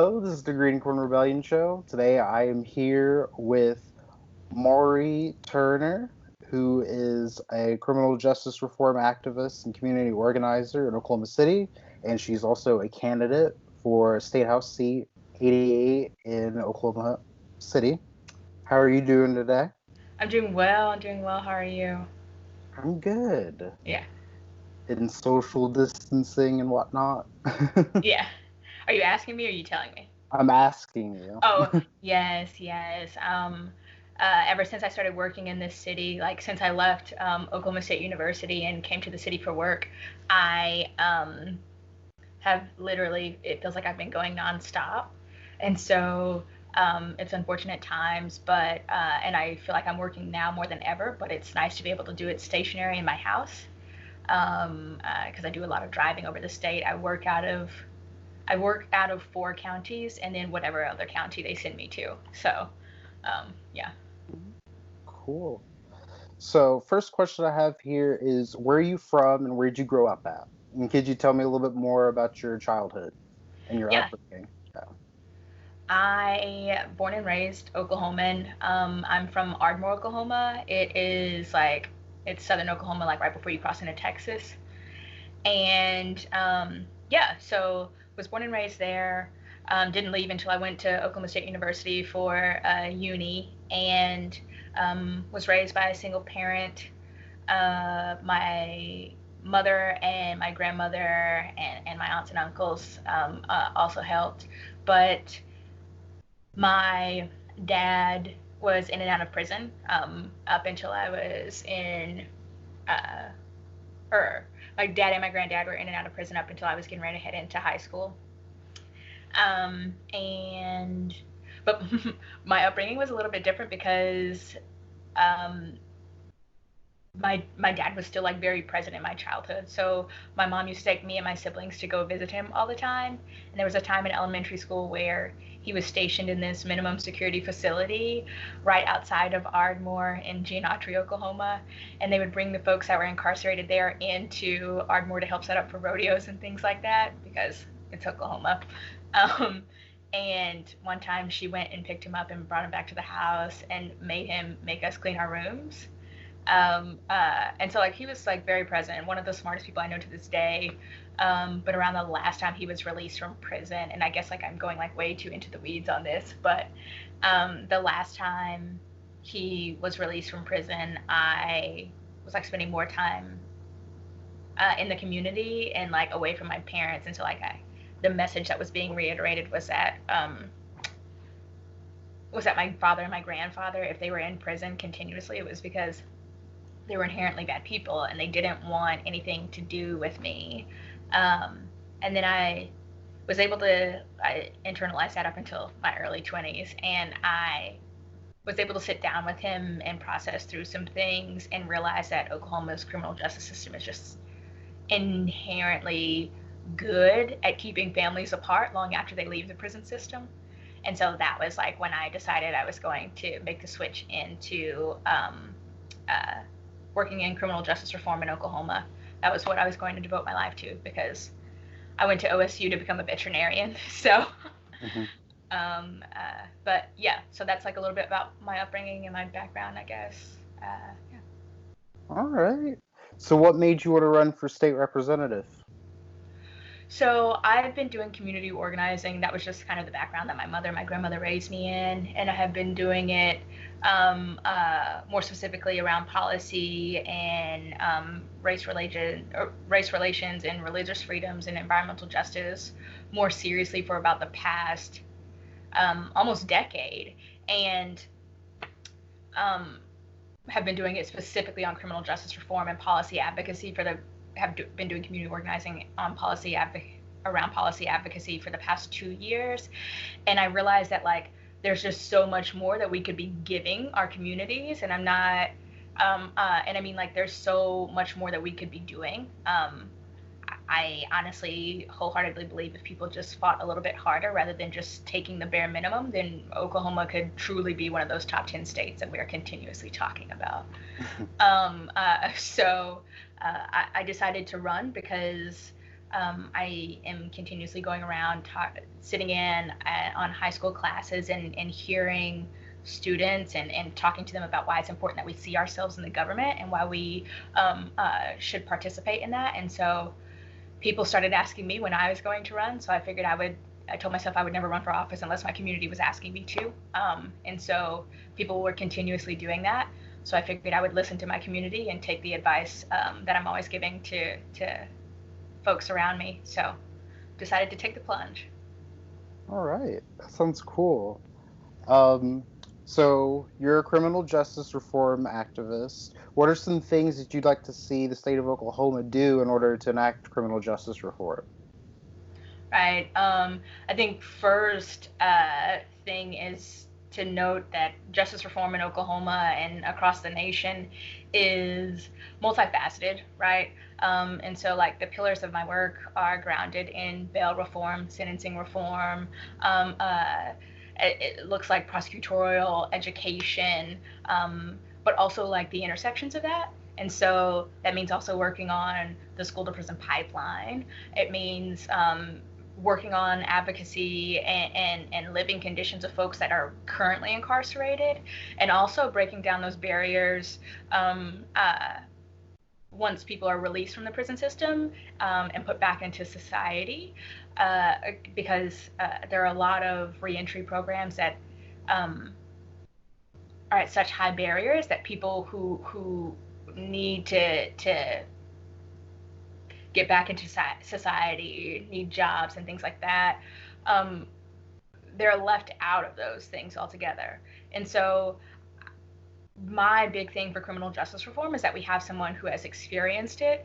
Hello, this is the Green Corn Rebellion Show. Today I am here with Mauree Turner, who is a criminal justice reform activist and community organizer in Oklahoma City, and she's also a candidate for State House seat 88 in Oklahoma City. How are you doing today? I'm doing well. I'm doing well. How are you? I'm good. Yeah. In social distancing and whatnot. Yeah. Are you asking me or are you telling me? I'm asking you. Oh, yes, yes. Ever since I started working in this city, like since I left Oklahoma State University and came to the city for work, I have literally, it feels like I've been going nonstop. And so it's unfortunate times, but, and I feel like I'm working now more than ever, but it's nice to be able to do it stationary in my house because I do a lot of driving over the state. I work out of 4 counties and then whatever other county they send me to. So yeah. Cool. So, first question I have here is where are you from and where did you grow up at? And could you tell me a little bit more about your childhood and your Yeah. upbringing? Yeah. I born and raised Oklahoman. I'm from Ardmore, Oklahoma. It's southern Oklahoma, like right before you cross into Texas. And yeah, so was born and raised there. Didn't leave until I went to Oklahoma State University for uni, and was raised by a single parent. My mother and my grandmother and my aunts and uncles also helped, but my dad was in and out of prison up until I was in uh, or my dad and my granddad were in and out of prison up until I was getting ready to head into high school. And but my upbringing was a little bit different because um, my dad was still like very present in my childhood. So my mom used to take me and my siblings to go visit him all the time. And there was a time in elementary school where he was stationed in this minimum security facility right outside of Ardmore in Geontry, Oklahoma. And they would bring the folks that were incarcerated there into Ardmore to help set up for rodeos and things like that because it's Oklahoma. Um, and one time she went and picked him up and brought him back to the house and made him make us clean our rooms. And so like he was like very present and one of the smartest people I know to this day. But around the last time he was released from prison, and I guess like I'm going like way too into the weeds on this, but the last time he was released from prison, I was like spending more time in the community and like away from my parents, and so the message that was being reiterated was that my father and my grandfather, if they were in prison continuously, it was because they were inherently bad people and they didn't want anything to do with me. Um, and then I internalized that up until my early 20s. And I was able to sit down with him and process through some things and realize that Oklahoma's criminal justice system is just inherently good at keeping families apart long after they leave the prison system. And so that was like when I decided I was going to make the switch into uh, working in criminal justice reform in Oklahoma. That was what I was going to devote my life to because I went to OSU to become a veterinarian. So, Hmm. but yeah, so that's like a little bit about my upbringing and my background, I guess. Yeah. All right. So, what made you want to run for state representative? So I've been doing community organizing. That was just kind of the background that my mother and my grandmother raised me in, and I have been doing it more specifically around policy and race relations and religious freedoms and environmental justice more seriously for about the past almost decade, and um, have been doing it specifically on criminal justice reform and policy advocacy been doing community organizing on around policy advocacy for the past 2 years, and I realized that like there's just so much more that we could be giving our communities, and I'm not, and I mean like there's so much more that we could be doing. I honestly wholeheartedly believe if people just fought a little bit harder rather than just taking the bare minimum, then Oklahoma could truly be one of those top 10 states that we are continuously talking about. So I decided to run because I am continuously going around, sitting in on high school classes and hearing students and talking to them about why it's important that we see ourselves in the government and why we should participate in that. And so people started asking me when I was going to run. So I figured I told myself I would never run for office unless my community was asking me to. And so people were continuously doing that. So I figured I would listen to my community and take the advice that I'm always giving to folks around me. So decided to take the plunge. All right, that sounds cool. Um, so you're a criminal justice reform activist. What are some things that you'd like to see the state of Oklahoma do in order to enact criminal justice reform? Right. I think first thing is to note that justice reform in Oklahoma and across the nation is multifaceted, right? And so, like, the pillars of my work are grounded in bail reform, sentencing reform. Um, uh, it looks like prosecutorial education, but also like the intersections of that. And so that means also working on the school to prison pipeline. It means working on advocacy and living conditions of folks that are currently incarcerated, and also breaking down those barriers once people are released from the prison system and put back into society, because there are a lot of reentry programs that are at such high barriers that people who need to get back into society, need jobs and things like that, um, they're left out of those things altogether. And so my big thing for criminal justice reform is that we have someone who has experienced it,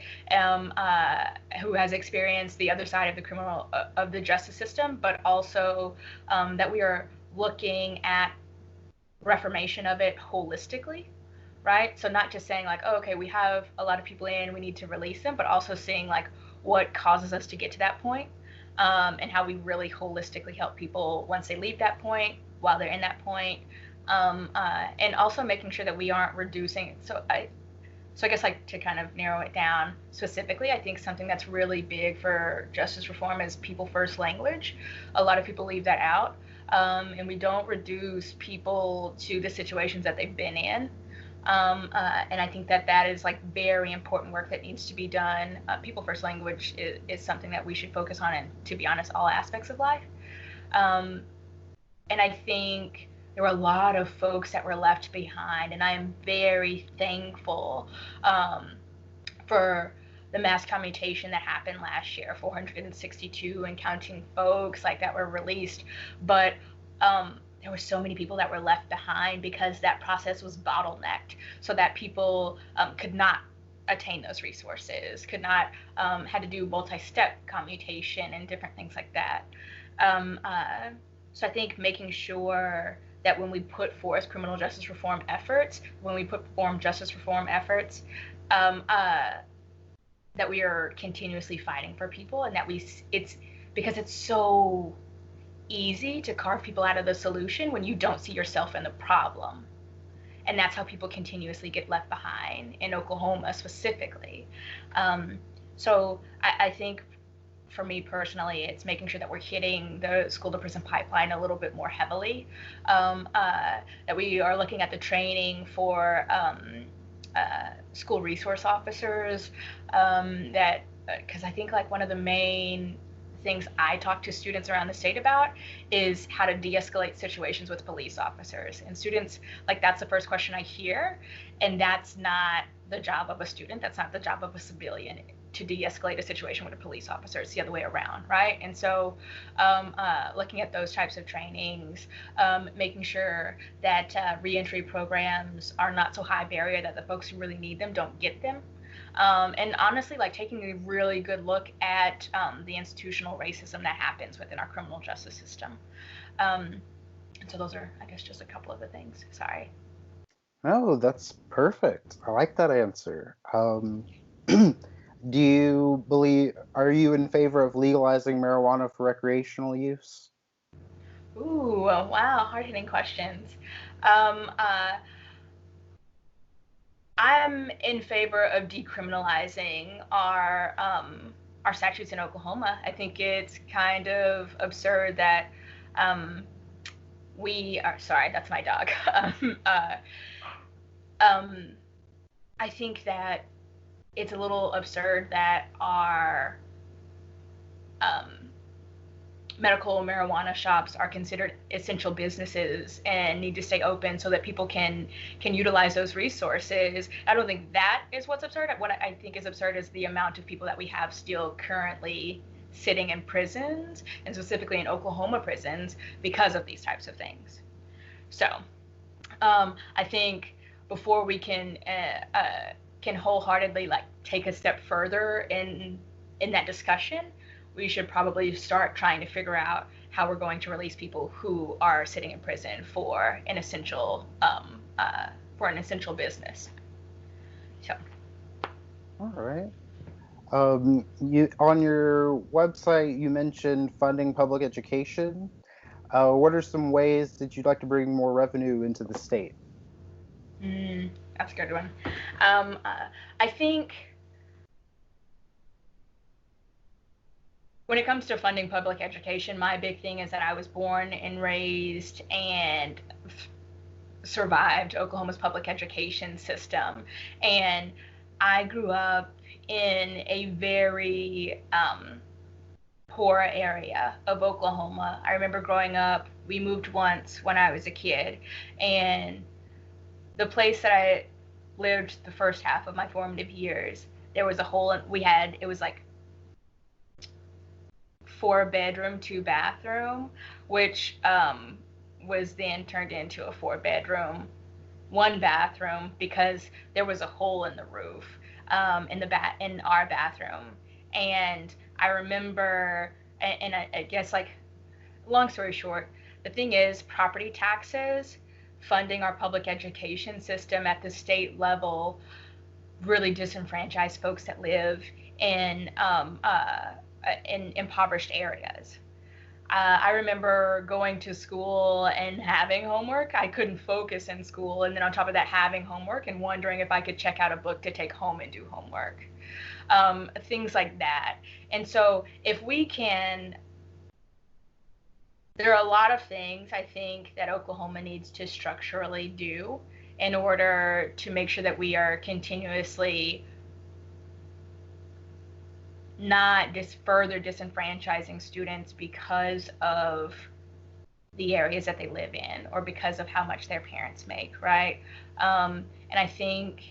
who has experienced the other side of the criminal of the justice system, but also that we are looking at reformation of it holistically, right? So not just saying like, oh, okay, we have a lot of people in, we need to release them, but also seeing like what causes us to get to that point, and how we really holistically help people once they leave that point, while they're in that point, and also making sure that we aren't reducing. So I guess, like, to kind of narrow it down specifically, I think something that's really big for justice reform is people first language. A lot of people leave that out, and we don't reduce people to the situations that they've been in. And I think that that is like very important work that needs to be done. People first language is something that we should focus on, and to be honest, all aspects of life. Um, and I think there were a lot of folks that were left behind, and I am very thankful for the mass commutation that happened last year, 462 and counting folks like that were released. But there were so many people that were left behind because that process was bottlenecked, so that people could not attain those resources, could not, had to do multi-step commutation and different things like that. Um, uh, so I think making sure that when we put forth criminal justice reform efforts, when we put form justice reform efforts, um, uh, that we are continuously fighting for people, and that it's because it's so easy to carve people out of the solution when you don't see yourself in the problem. And that's how people continuously get left behind in Oklahoma specifically. Um, so I think for me personally, it's making sure that we're hitting the school to prison pipeline a little bit more heavily, that we are looking at the training for school resource officers, that because I think like one of the main things I talk to students around the state about is how to de-escalate situations with police officers. And students, like, that's the first question I hear, and that's not the job of a student, that's not the job of a civilian to de-escalate a situation with a police officer. It's the other way around, right? And so looking at those types of trainings, making sure that reentry programs are not so high barrier that the folks who really need them don't get them. And honestly, like, taking a really good look at the institutional racism that happens within our criminal justice system. And so those are, I guess, just a couple of the things. Sorry. No, that's perfect. I like that answer. Do you believe, are you in favor of legalizing marijuana for recreational use? Ooh, wow, hard hitting questions. Um, uh, I'm in favor of decriminalizing our our statutes in Oklahoma. I think it's kind of absurd that we are, sorry, that's my dog. Um, I think that it's a little absurd that our um, medical marijuana shops are considered essential businesses and need to stay open so that people can utilize those resources. I don't think that is what's absurd. What I think is absurd is the amount of people that we have still currently sitting in prisons, and specifically in Oklahoma prisons, because of these types of things. So I think before we can wholeheartedly like take a step further in that discussion, we should probably start trying to figure out how we're going to release people who are sitting in prison for an essential business. So. All right. You on your website you mentioned funding public education. What are some ways that you'd like to bring more revenue into the state? That's a good one. I think when it comes to funding public education, my big thing is that I was born and raised and survived Oklahoma's public education system. And I grew up in a very poor area of Oklahoma. I remember growing up, we moved once when I was a kid, and the place that I lived the first half of my formative years, there was a hole in, it was like 4-bedroom, 2-bathroom, which was then turned into a 4-bedroom, 1-bathroom because there was a hole in the roof in our bathroom. And I remember, and I guess, like, long story short, the thing is, property taxes funding our public education system at the state level really disenfranchise folks that live in impoverished areas. I remember going to school and having homework. I couldn't focus in school, and then on top of that, having homework and wondering if I could check out a book to take home and do homework. Things like that. And so if we can, there are a lot of things I think that Oklahoma needs to structurally do in order to make sure that we are continuously not further disenfranchising students because of the areas that they live in or because of how much their parents make, right? And I think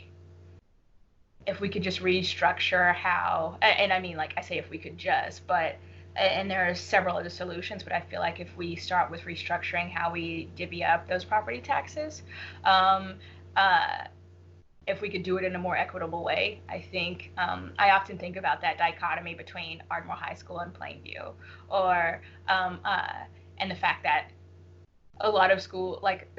if we could just restructure how, and I mean, like, I say if we could just, but, and there are several other solutions, but I feel like if we start with restructuring how we divvy up those property taxes, if we could do it in a more equitable way, I think I often think about that dichotomy between Ardmore High School and Plainview, or and the fact that a lot of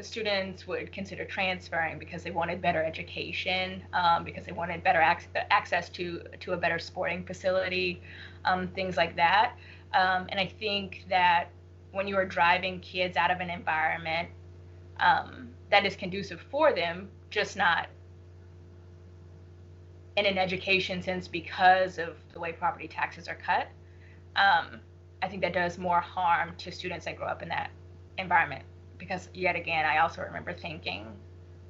students would consider transferring because they wanted better education, because they wanted better access to a better sporting facility, things like that. And I think that when you are driving kids out of an environment that is conducive for them, just not in an education sense because of the way property taxes are cut, I think that does more harm to students that grow up in that environment. Because yet again, I also remember thinking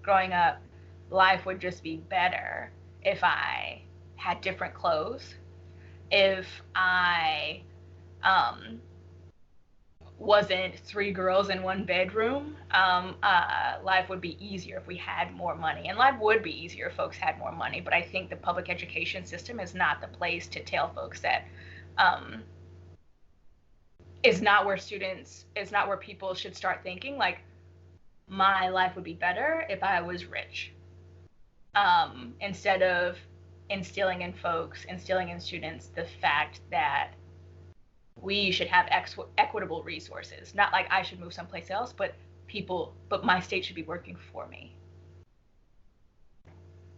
growing up, life would just be better if I had different clothes, if I wasn't 3 girls in 1 bedroom. Life would be easier if we had more money, and life would be easier if folks had more money. But I think the public education system is not the place to tell folks that is not where people should start thinking like my life would be better if I was rich. Instead of instilling in students the fact that we should have equitable resources. Not like I should move someplace else, but my state should be working for me.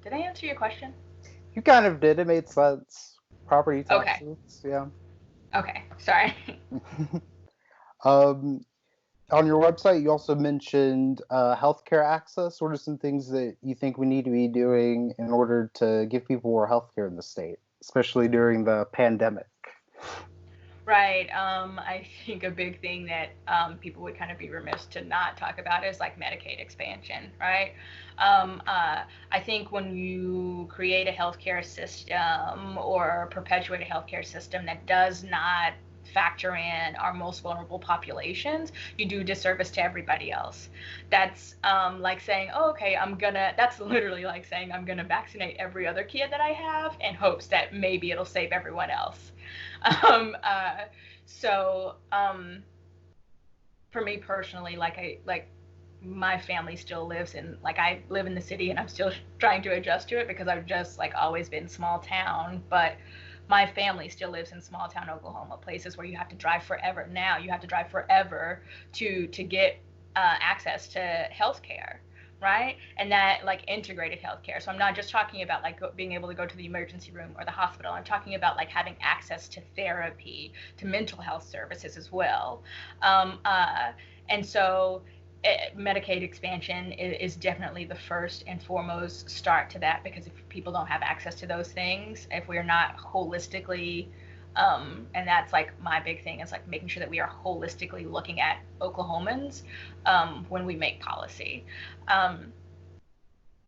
Did I answer your question? You kind of did. It made sense. Property taxes, okay. Yeah. Okay, sorry. On your website, you also mentioned healthcare access. What are some things that you think we need to be doing in order to give people more healthcare in the state, especially during the pandemic? Right. I think a big thing that people would kind of be remiss to not talk about is like Medicaid expansion, right? I think when you create a healthcare system or perpetuate a healthcare system that does not factor in our most vulnerable populations, you do disservice to everybody else. That's like saying, oh, okay, that's literally like saying I'm gonna vaccinate every other kid that I have in hopes that maybe it'll save everyone else. Um, uh, so for me personally, like my family still lives in like I live in the city and I'm still trying to adjust to it because I've just like always been small town, but my family still lives in small town Oklahoma, places where you have to drive forever. Now you have to drive forever to get access to healthcare, right? And that like integrated healthcare. So I'm not just talking about like being able to go to the emergency room or the hospital. I'm talking about like having access to therapy, to mental health services as well. Um, uh, and so Medicaid expansion is definitely the first and foremost start to that, because if people don't have access to those things, if we're not holistically, and that's like my big thing is like making sure that we are holistically looking at Oklahomans when we make policy. Um,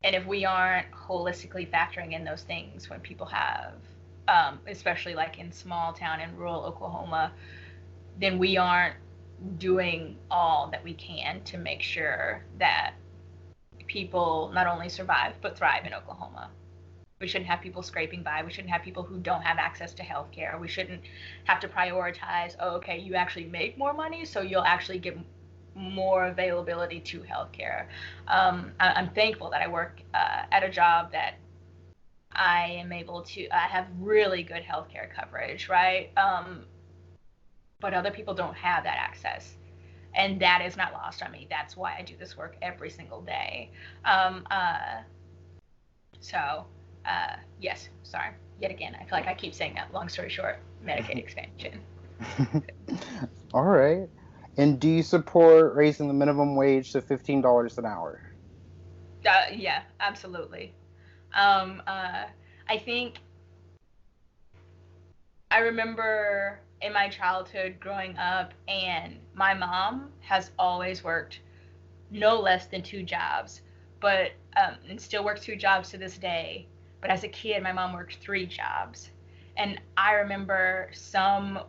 and if we aren't holistically factoring in those things when people have, especially like in small town and rural Oklahoma, then we aren't doing all that we can to make sure that people not only survive but thrive in Oklahoma. We shouldn't have people scraping by. We shouldn't have people who don't have access to health care. We shouldn't have to prioritize, oh, okay, you actually make more money, so you'll actually get more availability to healthcare. I'm thankful that I work at a job that I am able to have really good healthcare coverage, right? But other people don't have that access, and that is not lost on me. That's why I do this work every single day. Um, uh, so, yes, sorry. Yet again, I feel like I keep saying that. Long story short, Medicaid expansion. All right. And do you support raising the minimum wage to $15 an hour? Yeah, absolutely. Um, uh, I think I remember in my childhood growing up, and my mom has always worked no less than two jobs, but and still works two jobs to this day. But as a kid, my mom worked three jobs, and I remember some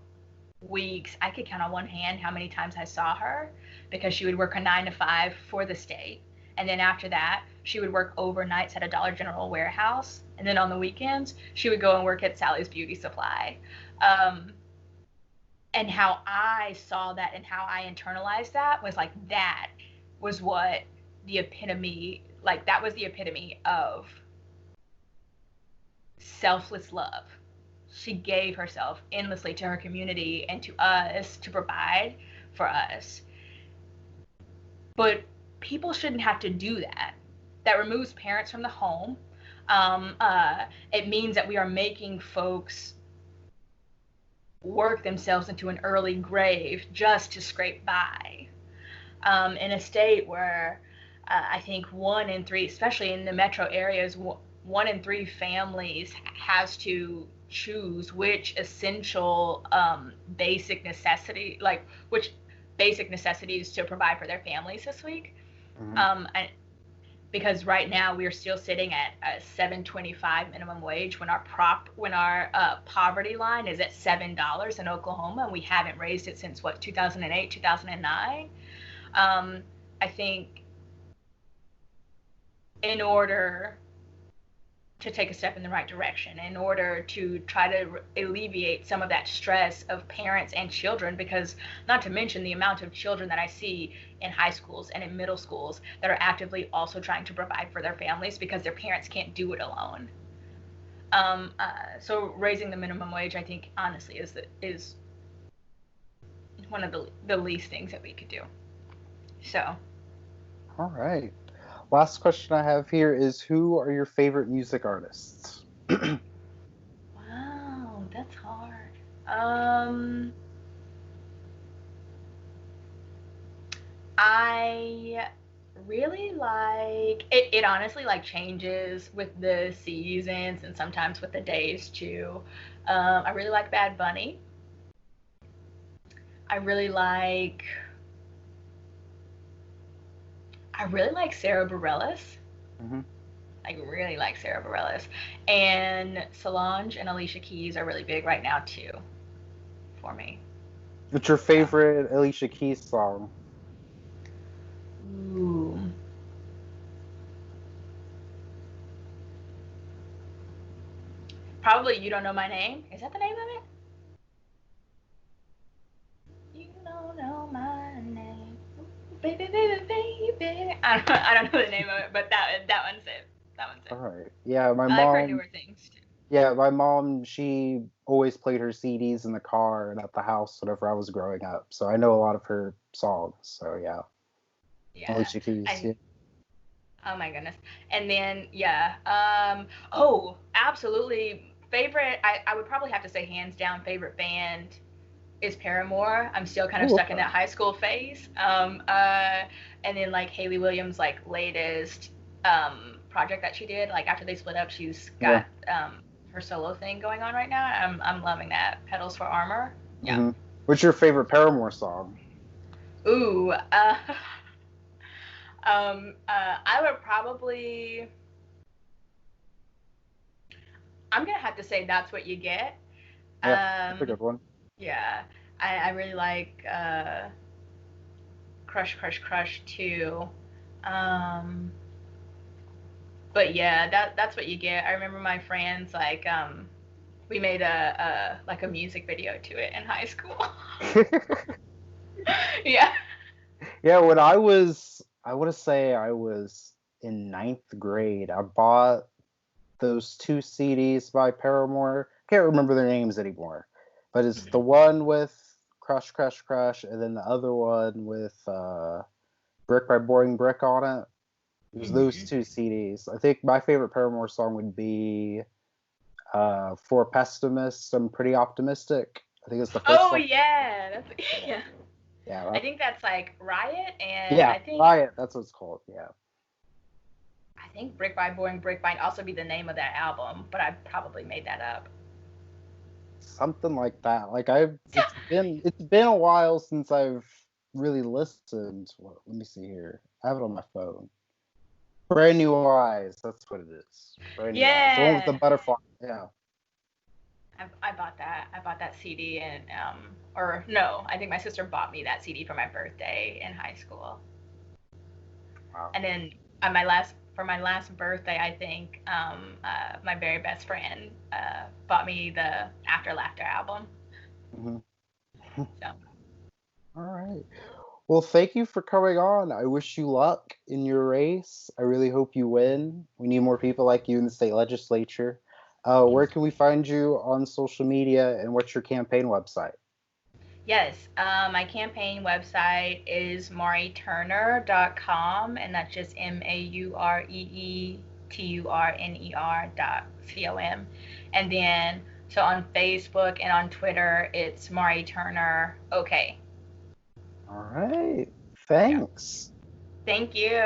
weeks I could count on one hand how many times I saw her, because she would work a 9 to 5 for the state, and then after that she would work overnights at a Dollar General warehouse, and then on the weekends she would go and work at Sally's Beauty Supply. Um, and how I saw that and how I internalized that was like that was what the epitome, like that was the epitome of selfless love. She gave herself endlessly to her community and to us to provide for us. But people shouldn't have to do that. That removes parents from the home. It means that we are making folks work themselves into an early grave just to scrape by. In a state where I think 1 in 3, especially in the metro areas, 1 in 3 families has to choose which essential basic necessity, like which basic necessities to provide for their families this week. Mm-hmm. And because right now we are still sitting at a 7.25 minimum wage when our poverty line is at $7 in Oklahoma, and we haven't raised it since what, 2008, 2009. I think in order to take a step in the right direction, in order to try to alleviate some of that stress of parents and children, because not to mention the amount of children that I see in high schools and in middle schools that are actively also trying to provide for their families because their parents can't do it alone. So raising the minimum wage, I think, honestly, is one of the least things that we could do. So, All right. Last question I have here is, who are your favorite music artists? wow, that's hard. Um, I really like it. It honestly like changes with the seasons and sometimes with the days too. I really like Bad Bunny. I really like Sarah Bareilles. Mm-hmm. I really like Sarah Bareilles. And Solange and Alicia Keys are really big right now too for me. What's your So, favorite Alicia Keys song? ooh. Probably You Don't Know My Name. Is that the name of it? You don't know my name. Baby, baby, baby. I don't know the name of it, but that one's it. That one's All it. right. Yeah, my I like her mom. newer things too. Yeah, my mom. She always played her CDs in the car and at the house whenever I was growing up. So I know a lot of her songs. So yeah, Yeah. Alicia Keys. I Yeah. Oh my goodness. And then yeah. Oh, absolutely favorite I would probably have to say hands down favorite band is Paramore. I'm still kind of Oh, stuck in okay. that high school phase. And then like Haley Williams like latest project that she did, like after they split up, she's Yeah. got her solo thing going on right now. I'm loving that. Petals for Armor. Yeah. Hmm. What's your favorite Paramore song? Ooh, I would probably. I'm gonna have to say that's what you get. Yeah, that's a Um, good one. yeah, I really like Crush, Crush, Crush too. Um, but yeah, that's what you get. I remember my friends like we made a like a music video to it in high school. Yeah. Yeah, when I want to say I was in ninth grade, I bought those two CDs by Paramore. Can't remember their names anymore, but it's the one with Crush, Crush, Crush, and then the other one with Brick by Boring Brick on it. It was those Mm-hmm. two CDs. I think my favorite Paramore song would be For Pessimists, I'm Pretty Optimistic. I think it's the first Oh song. yeah, that's Yeah, yeah. yeah, I think that's like Riot, and yeah, Riot. That's what it's called. Yeah. I think Brick by Boring Brick might also be the name of that album, but I probably made that up. Something like that. Like I've it's been a while since I've really listened. Well, let me see here. I have it on my phone. Brand New Eyes. That's what it is. Brand New Eyes. The one with the Yeah, butterfly. Yeah. I bought that. I bought that CD and or no, I think my sister bought me that CD for my birthday in high school. Wow. And then on my last for my last birthday, I think my very best friend bought me the After Laughter album. Hmm. So All right. Well, thank you for coming on. I wish you luck in your race. I really hope you win. We need more people like you in the state legislature. Where can we find you on social media, and what's your campaign website? yes, my campaign website is maureeturner.com, and that's just MaureeTurner.com. And then, so on Facebook and on Twitter, it's Mauree Turner. Okay. All right. Yeah. Thanks. Thank you.